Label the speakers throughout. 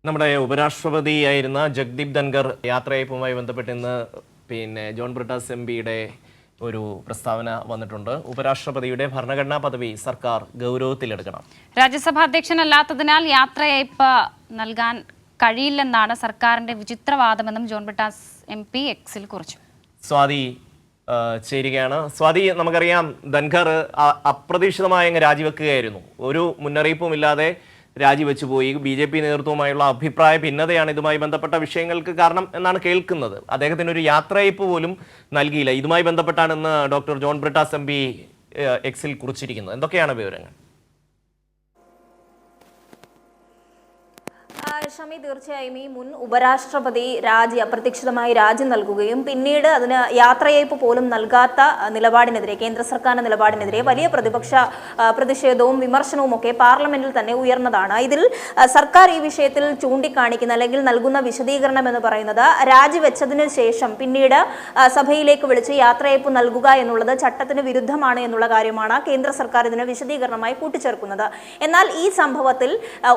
Speaker 1: നമ്മുടെ ഉപരാഷ്ട്രപതിയായിരുന്ന ജഗ്ദീപ് ധൻഖർ യാത്രയയപ്പുമായി ബന്ധപ്പെട്ട് ഇന്ന് ജോൺ ബ്രിട്ടാസ് എംപിയുടെ ഒരു പ്രസ്താവന വന്നിട്ടുണ്ട്. ഉപരാഷ്ട്രപതിയുടെ ഭരണഘടനാ പദവി സർക്കാർ ഗൗരവത്തിലെടുക്കണം.
Speaker 2: രാജ്യസഭാ അധ്യക്ഷനല്ലാത്തതിനാൽ യാത്രയയപ്പ് നൽകാൻ കഴിയില്ലെന്നാണ് സർക്കാരിന്റെ വിചിത്രവാദമെന്നും ജോൺ ബ്രിട്ടാസ് എംപി എക്സിൽ കുറിച്ചു.
Speaker 1: സ്വാതി ചേരുകയാണ്. സ്വാതി, നമുക്കറിയാം ധൻഖർ അപ്രതീക്ഷിതമായി അങ്ങ് രാജിവെക്കുകയായിരുന്നു. ഒരു മുന്നറിയിപ്പുമില്ലാതെ രാജിവെച്ചു പോയി. BJP നേതൃത്വവുമായുള്ള അഭിപ്രായ ഭിന്നതയാണ് ഇതുമായി ബന്ധപ്പെട്ട വിഷയങ്ങൾക്ക് കാരണം എന്നാണ് കേൾക്കുന്നത്. അദ്ദേഹത്തിന് ഒരു യാത്രയയപ്പ് പോലും നൽകിയില്ല. ഇതുമായി ബന്ധപ്പെട്ടാണ് ഇന്ന് ഡോക്ടർ ജോൺ ബ്രിട്ടാസ് എംപി എക്സിൽ കുറിച്ചിരിക്കുന്നത്. എന്തൊക്കെയാണ് വിവരങ്ങൾ?
Speaker 3: ഷമി, തീർച്ചയായും ഈ മുൻ ഉപരാഷ്ട്രപതി അപ്രതീക്ഷിതമായി രാജി നൽകുകയും പിന്നീട് അതിന് യാത്രയയപ്പ് പോലും നൽകാത്ത നിലപാടിനെതിരെ, കേന്ദ്ര സർക്കാരിന്റെ നിലപാടിനെതിരെ വലിയ പ്രതിപക്ഷ പ്രതിഷേധവും വിമർശനവും ഒക്കെ പാർലമെന്റിൽ തന്നെ ഉയർന്നതാണ്. ഇതിൽ സർക്കാർ ഈ വിഷയത്തിൽ ചൂണ്ടിക്കാണിക്കുന്ന അല്ലെങ്കിൽ നൽകുന്ന വിശദീകരണം എന്ന് പറയുന്നത് രാജിവെച്ചതിന് ശേഷം പിന്നീട് സഭയിലേക്ക് വിളിച്ച് യാത്രയയപ്പ് നൽകുക എന്നുള്ളത് ചട്ടത്തിന് വിരുദ്ധമാണ് എന്നുള്ള കാര്യമാണ് കേന്ദ്ര സർക്കാർ ഇതിന് വിശദീകരണമായി കൂട്ടിച്ചേർക്കുന്നത്. എന്നാൽ ഈ സംഭവത്തിൽ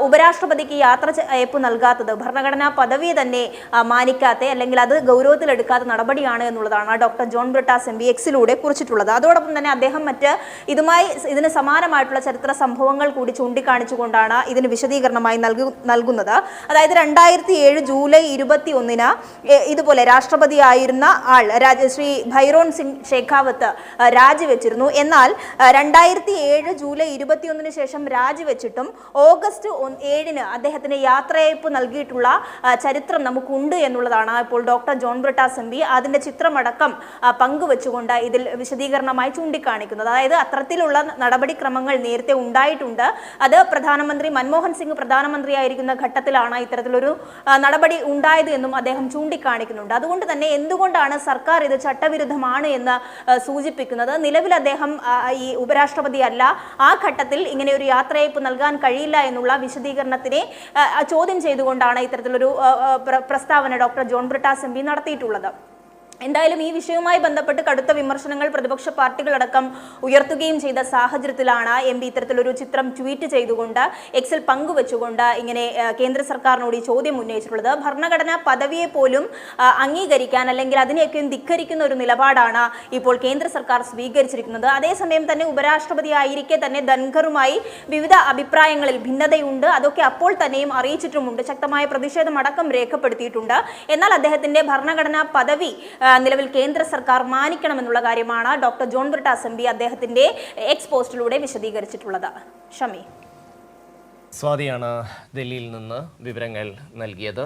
Speaker 3: ഉപരാഷ്ട്രപതിക്ക് യാത്രയയപ്പ് നൽകാത്തത് ഭരണഘടനാ പദവി തന്നെ മാനിക്കാത്ത അല്ലെങ്കിൽ അത് ഗൗരവത്തിലെടുക്കാത്ത നടപടിയാണ് എന്നുള്ളതാണ് ഡോക്ടർ ജോൺ ബ്രിട്ടാസ് എംപി എക്സിലൂടെ കുറിച്ചിട്ടുള്ളത്. അതോടൊപ്പം തന്നെ അദ്ദേഹം ഇതിന് സമാനമായിട്ടുള്ള ചരിത്ര സംഭവങ്ങൾ കൂടി ചൂണ്ടിക്കാണിച്ചുകൊണ്ടാണ് ഇതിന് വിശദീകരണമായി നൽകുന്നത്. അതായത് 2007 ജൂലൈ 21 ഇതുപോലെ രാഷ്ട്രപതിയായിരുന്ന ശ്രീ ഭൈരോൺ സിംഗ് ഷെഖാവത്ത് രാജിവെച്ചിരുന്നു. എന്നാൽ 2007 ജൂലൈ 21 ശേഷം രാജിവെച്ചിട്ടും ഓഗസ്റ്റ് 7 അദ്ദേഹത്തിന് യാത്രയയപ്പ് നൽകിയിട്ടുള്ള ചരിത്രം നമുക്കുണ്ട് എന്നുള്ളതാണ് ഇപ്പോൾ ഡോക്ടർ ജോൺ ബ്രിട്ടാസ് എംപി അതിന്റെ ചിത്രമടക്കം പങ്കുവെച്ചുകൊണ്ട് ഇതിൽ വിശദീകരണമായി ചൂണ്ടിക്കാണിക്കുന്നത്. അതായത് അത്തരത്തിലുള്ള നടപടിക്രമങ്ങൾ നേരത്തെ ഉണ്ടായിട്ടുണ്ട്. അത് പ്രധാനമന്ത്രി മൻമോഹൻ സിംഗ് പ്രധാനമന്ത്രിയായിരിക്കുന്ന ഘട്ടത്തിലാണ് ഇത്തരത്തിലൊരു നടപടി ഉണ്ടായത് എന്നും അദ്ദേഹം ചൂണ്ടിക്കാണിക്കുന്നുണ്ട്. അതുകൊണ്ട് തന്നെ എന്തുകൊണ്ടാണ് സർക്കാർ ഇത് ചട്ടവിരുദ്ധമാണ് എന്ന് സൂചിപ്പിക്കുന്നത്? നിലവിൽ അദ്ദേഹം ഈ ഉപരാഷ്ട്രപതി അല്ല. ആ ഘട്ടത്തിൽ ഇങ്ങനെ ഒരു യാത്രയയപ്പ് നൽകാൻ കഴിയില്ല എന്നുള്ള വിശദീകരണത്തിനെ ചോദ്യം ചെയ്തുകൊണ്ടാണ് ഇത്തരത്തിലൊരു പ്രസ്താവന ഡോക്ടർ ജോൺ ബ്രിട്ടാസ് എംപി നടത്തിയിട്ടുള്ളത്. എന്തായാലും ഈ വിഷയവുമായി ബന്ധപ്പെട്ട് കടുത്ത വിമർശനങ്ങൾ പ്രതിപക്ഷ പാർട്ടികളടക്കം ഉയർത്തുകയും ചെയ്ത സാഹചര്യത്തിലാണ് എംപി ഇത്തരത്തിലൊരു ചിത്രം ട്വീറ്റ് ചെയ്തുകൊണ്ട് എക്സിൽ പങ്കുവെച്ചുകൊണ്ട് ഇങ്ങനെ കേന്ദ്ര സർക്കാരിനോട് ഈ ചോദ്യം ഉന്നയിച്ചിട്ടുള്ളത്. ഭരണഘടനാ പദവിയെ പോലും അംഗീകരിക്കാൻ അല്ലെങ്കിൽ അതിനെയൊക്കെയും ധിക്കരിക്കുന്ന ഒരു നിലപാടാണ് ഇപ്പോൾ കേന്ദ്ര സർക്കാർ സ്വീകരിച്ചിരിക്കുന്നത്. അതേസമയം തന്നെ ഉപരാഷ്ട്രപതി ആയിരിക്കെ തന്നെ ധൻഖറുമായി വിവിധ അഭിപ്രായങ്ങളിൽ ഭിന്നതയുണ്ട്. അതൊക്കെ അപ്പോൾ തന്നെയും അറിയിച്ചിട്ടുമുണ്ട്. ശക്തമായ പ്രതിഷേധം അടക്കം രേഖപ്പെടുത്തിയിട്ടുണ്ട്. എന്നാൽ അദ്ദേഹത്തിന്റെ ഭരണഘടനാ പദവി നിലവിൽ കേന്ദ്ര സർക്കാർ മാനിക്കണമെന്നുള്ള കാര്യമാണ് ഡോക്ടർ ജോൺ ബ്രിട്ടാസ് എംപി അദ്ദേഹത്തിന്റെ എക്സ് പോസ്റ്റിലൂടെ വിശദീകരിച്ചിട്ടുള്ളത്. ഷമി,
Speaker 1: സ്വാതിയാണ് ഡൽഹിയിൽ നിന്ന് വിവരങ്ങൾ നൽകിയത്.